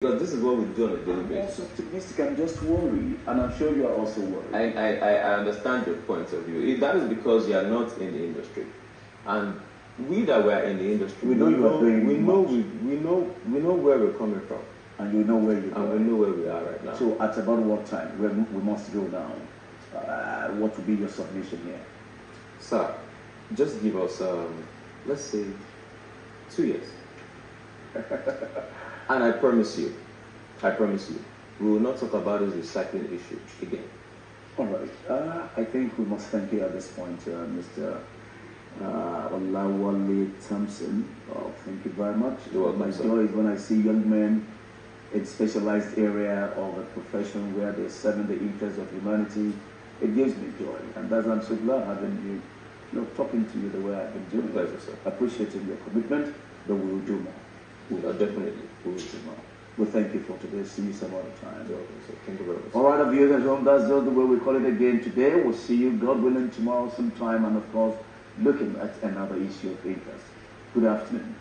Because this is what we do on a daily I'm basis. also optimistic. I'm just worried, and I'm sure you are also worried. I understand your point of view. That is because you are not in the industry, and we that were in the industry, we know where we're coming from, and you know where you're and we know where we are right now. So at about what time we must go now? What will be your submission here? Sir, just give us, let's say, 2 years. And I promise you, we will not talk about this recycling issue again. All right. I think we must thank you at this point, Mr. Olawale Thompson. Thank you very much. My joy is when I see young men in specialized area of a profession where they're serving the interests of humanity. It gives me joy, and that's I'm so glad having you, talking to you the way I've been doing. Pleasure, sir. Appreciating your commitment, but we will do more. Definitely, we will do more. Well, thank you for today. See you some other time. Thank you very much. All right, viewers at home, that's just the way we call it again today. We'll see you, God willing, tomorrow sometime, and of course, looking at another issue of interest. Good afternoon.